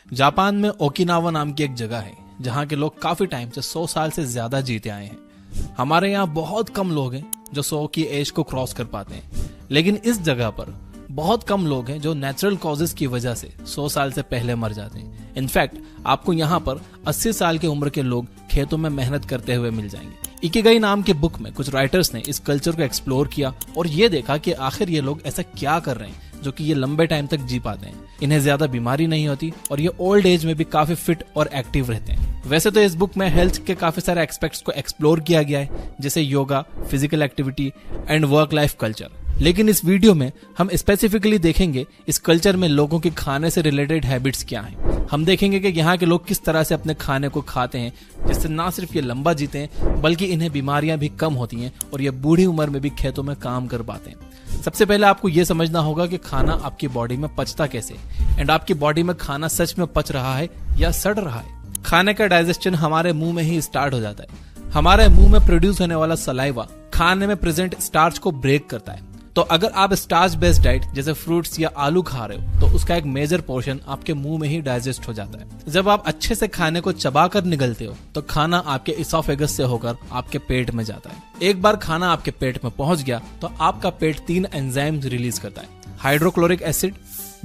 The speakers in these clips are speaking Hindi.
जापान में ओकिनावा नाम की एक जगह है जहाँ के लोग काफी टाइम से 100 साल से ज्यादा जीते आए हैं। हमारे यहाँ बहुत कम लोग हैं जो 100 की एज को क्रॉस कर पाते हैं, लेकिन इस जगह पर बहुत कम लोग हैं जो नेचुरल कॉजेज की वजह से 100 साल से पहले मर जाते हैं। इनफैक्ट आपको यहाँ पर 80 साल की उम्र के लोग खेतों में मेहनत करते हुए मिल जाएंगे। इकिगाई नाम के बुक में कुछ राइटर्स ने इस कल्चर को एक्सप्लोर किया और ये देखा कि आखिर ये लोग ऐसा क्या कर रहे हैं जो कि ये लंबे टाइम तक जी पाते हैं। इन्हें ज्यादा बीमारी नहीं होती और ये ओल्ड एज में भी काफी फिट और एक्टिव रहते हैं। वैसे तो इस बुक में हेल्थ के काफी सारे एस्पेक्ट्स को एक्सप्लोर किया गया है, जैसे yoga, physical activity and work life culture. लेकिन इस वीडियो में हम स्पेसिफिकली देखेंगे इस कल्चर में लोगों के खाने से रिलेटेड हैबिट्स क्या हैं। हम देखेंगे कि यहाँ के लोग किस तरह से अपने खाने को खाते हैं जिससे ना सिर्फ ये लंबा जीते हैं बल्कि इन्हें बीमारियां भी कम होती हैं और ये बूढ़ी उम्र में भी खेतों में काम कर पाते हैं। सबसे पहले आपको ये समझना होगा कि खाना आपकी बॉडी में पचता कैसे एंड आपकी बॉडी में खाना सच में पच रहा है या सड़ रहा है। खाने का डाइजेशन हमारे मुंह में ही स्टार्ट हो जाता है। हमारे मुंह में प्रोड्यूस होने वाला सलाइवा खाने में प्रेजेंट स्टार्च को ब्रेक करता है। तो अगर आप स्टार्च बेस्ड डाइट जैसे फ्रूट्स या आलू खा रहे हो तो उसका एक मेजर पोर्शन आपके मुंह में ही डाइजेस्ट हो जाता है। जब आप अच्छे से खाने को चबाकर निगलते हो तो खाना आपके इसोफेगस से होकर आपके पेट में जाता है। एक बार खाना आपके पेट में पहुंच गया तो आपका पेट 3 एंजाइम्स रिलीज करता है, हाइड्रोक्लोरिक एसिड,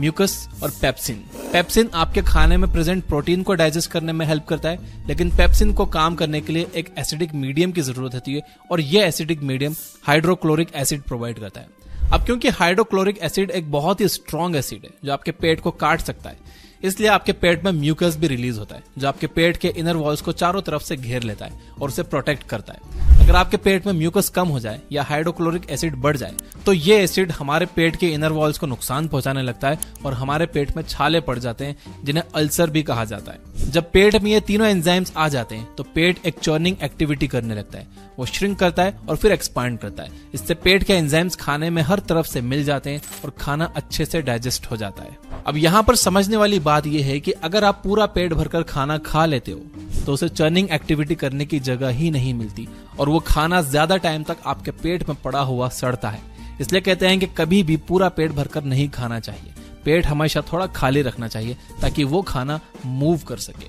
म्यूकस और पेप्सिन। पेप्सिन आपके खाने में प्रेजेंट प्रोटीन को डाइजेस्ट करने में हेल्प करता है, लेकिन पेप्सिन को काम करने के लिए एक एसिडिक मीडियम की जरूरत होती है और यह acidic medium hydrochloric acid provide करता है। अब क्योंकि हाइड्रोक्लोरिक एसिड एक बहुत ही स्ट्रॉन्ग एसिड है जो आपके पेट को काट सकता है, इसलिए आपके पेट में म्यूकस भी रिलीज होता है जो आपके पेट के इनर वॉल्स को चारों तरफ से घेर लेता है और उसे प्रोटेक्ट करता है। अगर आपके पेट में म्यूकस कम हो जाए या हाइड्रोक्लोरिक एसिड बढ़ जाए तो ये एसिड हमारे पेट के इनर वॉल्स को नुकसान पहुंचाने लगता है और हमारे पेट में छाले पड़ जाते हैं जिन्हें अल्सर भी कहा जाता है। जब पेट में ये तीनों एंजाइम्स आ जाते हैं तो पेट एक चर्निंग एक्टिविटी करने लगता है, वो श्रिंक करता है और फिर एक्सपांड करता है। इससे पेट के एंजाइम्स खाने में हर तरफ से मिल जाते हैं और खाना अच्छे से डाइजेस्ट हो जाता है। अब यहाँ पर समझने वाली बात यह है कि अगर आप पूरा पेट भरकर खाना खा लेते हो तो उसे चर्निंग एक्टिविटी करने की जगह ही नहीं मिलती और वो खाना ज्यादा टाइम तक आपके पेट में पड़ा हुआ सड़ता है। इसलिए कहते हैं कि कभी भी पूरा पेट भरकर नहीं खाना चाहिए। पेट हमेशा थोड़ा खाली रखना चाहिए ताकि वो खाना मूव कर सके।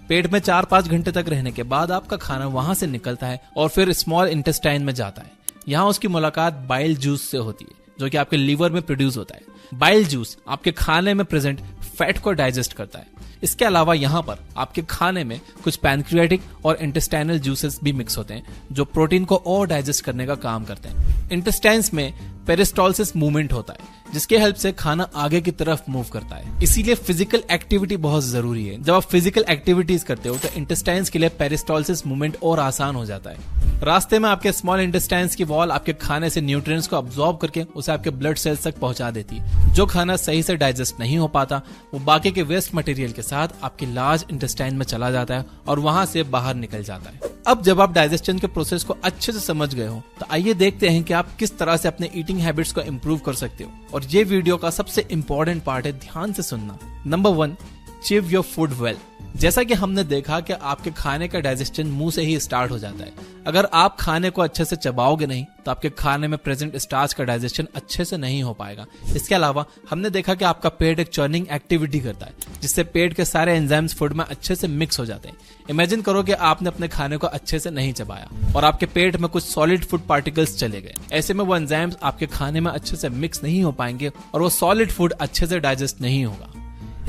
पेट में 4-5 घंटे तक रहने के बाद आपका खाना वहां से निकलता है और फिर स्मॉल इंटेस्टाइन में जाता है। यहाँ उसकी मुलाकात बाइल जूस से होती है जो कि आपके लीवर में प्रोड्यूस होता है। बाइल जूस आपके खाने में प्रेजेंट फैट को डाइजेस्ट करता है। इसके अलावा यहाँ पर आपके खाने में कुछ पैनक्रियाटिक और इंटेस्टाइनल जूसेस भी मिक्स होते हैं जो प्रोटीन को और डाइजेस्ट करने का काम करते हैं। इंटेस्टाइन्स में पेरिस्टोलिसिस मूवमेंट होता है जिसके हेल्प से खाना आगे की तरफ मूव करता है। इसीलिए फिजिकल एक्टिविटी बहुत जरूरी है। जब आप फिजिकल एक्टिविटीज करते हो तो इंटेस्टाइन्स के लिए पेरिस्टोलिसिस मूवमेंट और आसान हो जाता है। रास्ते में आपके स्मॉल इंटेस्टाइन्स की वॉल आपके खाने से न्यूट्रिएंट्स को अब्सॉर्ब करके उसे आपके ब्लड सेल्स तक पहुंचा देती है। जो खाना सही से डाइजेस्ट नहीं हो पाता वो बाकी के वेस्ट मटेरियल के साथ आपके लार्ज इंटेस्टाइन में चला जाता है और वहां से बाहर निकल जाता है। अब जब आप डाइजेशन के प्रोसेस को अच्छे से समझ गए हो तो आइए देखते हैं कि आप किस तरह से अपने ईटिंग हैबिट्स को इम्प्रूव कर सकते हो। और ये वीडियो का सबसे इंपॉर्टेंट पार्ट है, ध्यान से सुनना। Number 1, chew your food well. जैसा कि हमने देखा कि आपके खाने का डाइजेशन मुंह से ही स्टार्ट हो जाता है। अगर आप खाने को अच्छे से चबाओगे नहीं तो आपके खाने में प्रेजेंट स्टार्च का डाइजेशन अच्छे से नहीं हो पाएगा। इसके अलावा हमने देखा कि आपका पेट एक चर्निंग एक्टिविटी करता है जिससे पेट के सारे एंजाइम्स फूड में अच्छे से मिक्स हो जाते हैं। इमेजिन करो कि आपने अपने खाने को अच्छे से नहीं चबाया और आपके पेट में कुछ सॉलिड फूड पार्टिकल्स चले गए। ऐसे में वो एंजाइम्स आपके खाने में अच्छे से मिक्स नहीं हो पाएंगे और वो सॉलिड फूड अच्छे से डाइजेस्ट नहीं होगा।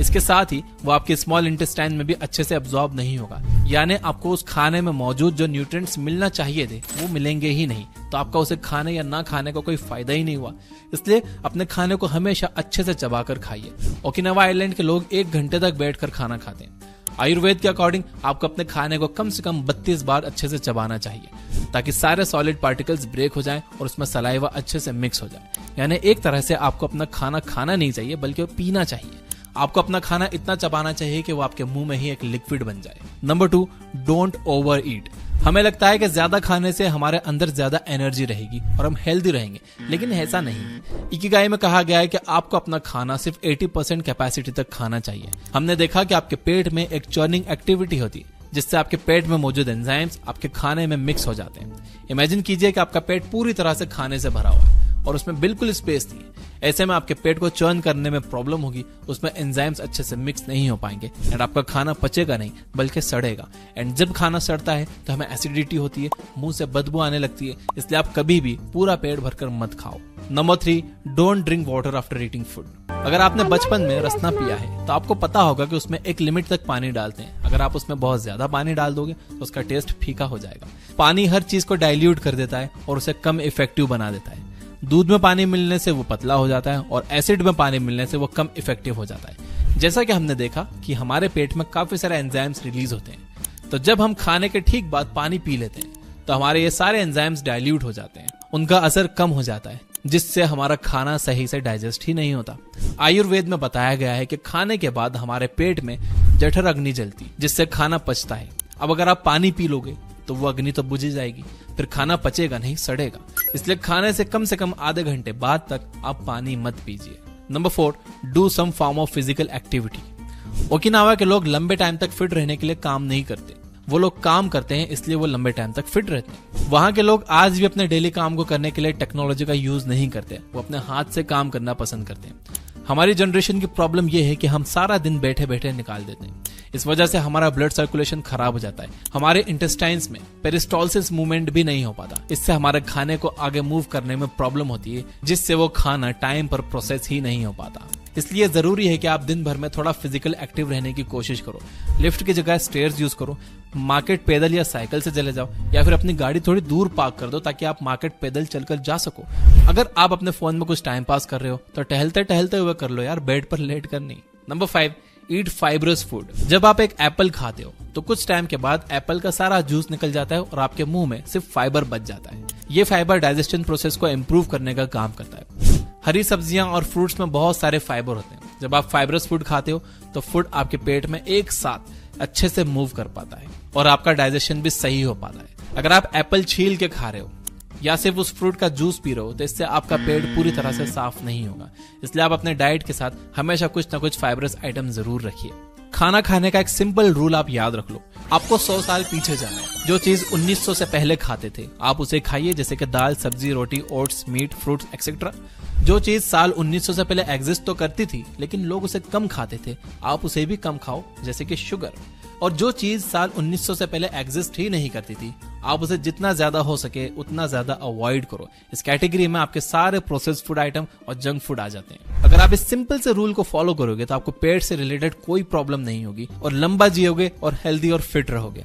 इसके साथ ही वो आपके स्मॉल इंटेस्टाइन में भी अच्छे से अब्सॉर्ब नहीं होगा, यानी आपको उस खाने में मौजूद जो न्यूट्रिएंट्स मिलना चाहिए थे वो मिलेंगे ही नहीं। तो आपका उसे खाने या ना खाने का कोई फायदा ही नहीं हुआ। इसलिए अपने खाने को हमेशा अच्छे से चबाकर खाइए। ओकिनावा आइलैंड के लोग 1 घंटे तक बैठकर खाना खाते हैं। आयुर्वेद के अकॉर्डिंग आपको अपने खाने को कम से कम 32 बार अच्छे से चबाना चाहिए ताकि सारे सॉलिड पार्टिकल्स ब्रेक हो जाएं और उसमें सलाइवा अच्छे से मिक्स हो जाए। यानी एक तरह से आपको अपना खाना खाना नहीं चाहिए बल्कि पीना चाहिए। आपको अपना खाना इतना चबाना चाहिए कि वो आपके मुंह में ही एक लिक्विड बन जाए। नंबर 2, डोंट ओवर ईट। हमें लगता है कि ज्यादा खाने से हमारे अंदर ज्यादा एनर्जी रहेगी और हम हेल्दी रहेंगे, लेकिन ऐसा नहीं। इकिगाई में कहा गया है कि आपको अपना खाना सिर्फ 80% कैपेसिटी तक खाना चाहिए। हमने देखा कि आपके पेट में एक चर्निंग एक्टिविटी होती है जिससे आपके पेट में मौजूद एंजाइम्स आपके खाने में मिक्स हो जाते हैं। इमेजिन कीजिए कि आपका पेट पूरी तरह से खाने से भरा हुआ है और उसमें बिल्कुल स्पेस नहीं है। ऐसे में आपके पेट को चर्न करने में प्रॉब्लम होगी, उसमें एंजाइम्स अच्छे से मिक्स नहीं हो पाएंगे एंड आपका खाना पचेगा नहीं बल्कि सड़ेगा। एंड जब खाना सड़ता है तो हमें एसिडिटी होती है, मुंह से बदबू आने लगती है, इसलिए आप कभी भी पूरा पेट भरकर मत खाओ। Number 3, don't drink water after eating food. अगर आपने बचपन में रसना पिया है तो आपको पता होगा कि उसमें एक लिमिट तक पानी डालते हैं। अगर आप उसमें बहुत ज्यादा पानी डाल दोगे तो उसका टेस्ट फीका हो जाएगा। पानी हर चीज को डाइल्यूट कर देता है और उसे कम इफेक्टिव बना देता है। दूध में पानी मिलने से वो पतला हो जाता है और एसिड में पानी मिलने से वो कम इफेक्टिव हो जाता है। जैसा कि हमने देखा कि हमारे पेट में काफी सारे एंजाइम्स रिलीज होते हैं, तो जब हम खाने के ठीक बाद पानी पी लेते हैं तो हमारे ये सारे एंजाइम्स डाइल्यूट हो जाते हैं, उनका असर कम हो जाता है, जिससे हमारा खाना सही से डाइजेस्ट ही नहीं होता। आयुर्वेद में बताया गया है कि खाने के बाद हमारे पेट में जठर अग्नि जलती, जिससे खाना पचता है। अब अगर आप पानी पी लोगे तो वो अग्नि तो बुझ जाएगी, फिर खाना पचेगा नहीं, सड़ेगा। इसलिए खाने से कम आधे घंटे बाद तक आप पानी मत पीजिए। Number 4, do some form of physical activity. Okinawa के लोग लंबे टाइम तक फिट रहने के लिए काम नहीं करते, वो लोग काम करते हैं इसलिए वो लंबे टाइम तक फिट रहते हैं। वहां के लोग आज भी अपने डेली काम को करने के लिए टेक्नोलॉजी का यूज नहीं करते, वो अपने हाथ से काम करना पसंद करते हैं। हमारी जनरेशन की प्रॉब्लम यह है कि हम सारा दिन बैठे बैठे निकाल देते हैं। इस वजह से हमारा ब्लड सर्कुलेशन खराब हो जाता है, हमारे इंटेस्टाइन्स में पेरिस्टोलिसिस मूवमेंट भी नहीं हो पाता। इससे हमारे खाने को आगे मूव करने में प्रॉब्लम होती है, जिससे वो खाना टाइम पर प्रोसेस ही नहीं हो पाता। इसलिए जरूरी है कि आप दिन भर में थोड़ा फिजिकल एक्टिव रहने की कोशिश करो। लिफ्ट की जगह स्टेयर्स यूज करो, मार्केट पैदल या साइकिल से चले जाओ, या फिर अपनी गाड़ी थोड़ी दूर पार्क कर दो ताकि आप मार्केट पैदल चलकर जा सको। अगर आप अपने फोन में कुछ टाइम पास कर रहे हो तो टहलते टहलते हुए कर लो यार, बेड पर लेट कर नहीं। नंबर 5, ईट फाइब्रस फूड। जब आप एक एप्पल खाते हो तो कुछ टाइम के बाद एप्पल का सारा जूस निकल जाता है और आपके मुंह में सिर्फ फाइबर बच जाता है। ये फाइबर डाइजेशन प्रोसेस को इम्प्रूव करने का काम करता है। हरी सब्जियां और फ्रूट्स में बहुत सारे फाइबर होते हैं। जब आप फाइबरस फूड खाते हो तो फूड आपके पेट में एक साथ अच्छे से मूव कर पाता है और आपका डाइजेशन भी सही हो पाता है। अगर आप एप्पल छील के खा रहे हो या सिर्फ उस फ्रूट का जूस पी रहे हो तो इससे आपका पेट पूरी तरह से साफ नहीं होगा। इसलिए आप अपने डाइट के साथ हमेशा कुछ ना कुछ फाइबरस आइटम जरूर रखिए। खाना खाने का एक सिंपल रूल आप याद रख लो, आपको 100 साल पीछे जाना है। जो चीज 1900 से पहले खाते थे आप उसे खाइए, जैसे कि दाल, सब्जी, रोटी, ओट्स, मीट, फ्रूट्स एक्सेट्रा। जो चीज साल 1900 से पहले एग्जिस्ट तो करती थी लेकिन लोग उसे कम खाते थे, आप उसे भी कम खाओ, जैसे कि शुगर। और जो चीज साल 1900 से पहले एग्जिस्ट ही नहीं करती थी आप उसे जितना ज्यादा हो सके उतना ज्यादा अवॉइड करो। इस कैटेगरी में आपके सारे प्रोसेस्ड फूड आइटम और जंक फूड आ जाते हैं। अगर आप इस सिंपल से रूल को फॉलो करोगे तो आपको पेट से रिलेटेड कोई प्रॉब्लम नहीं होगी और लंबा जियोगे और हेल्दी और फिट रहोगे।